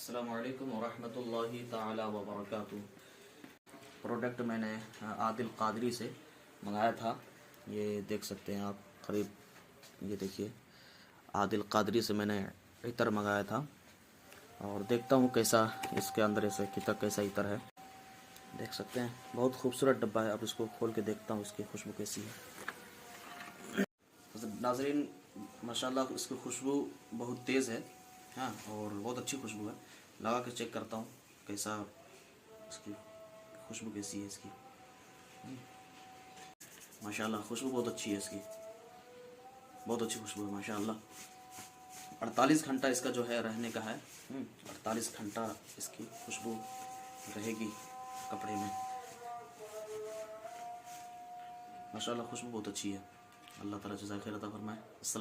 अस्सलामु अलैकुम वरहमतुल्लाहि ताला वबरकातुहू। प्रोडक्ट मैंने आदिल कादरी से मंगाया था। ये देख सकते हैं आप करीब, ये देखिए आदिल कादरी से मैंने इतर मंगाया था और देखता हूँ कैसा इसके अंदर ऐसे कितना कैसा इतर है। देख सकते हैं बहुत खूबसूरत डब्बा है। अब इसको खोल के देखता हूँ इसकी खुशबू कैसी है। नाज़रीन माशाल्लाह इसकी खुशबू बहुत तेज़ है, हाँ, और बहुत अच्छी खुशबू है। लगा के चेक करता हूँ कैसा इसकी खुशबू कैसी है इसकी। माशाल्लाह खुशबू बहुत अच्छी है इसकी, बहुत अच्छी खुशबू है माशाल्लाह। 48 घंटा इसका जो है रहने का है। 48 घंटा इसकी खुशबू रहेगी कपड़े में। माशाल्लाह खुशबू बहुत अच्छी है। अल्लाह ताला जज़ाए खैर अता फरमाए।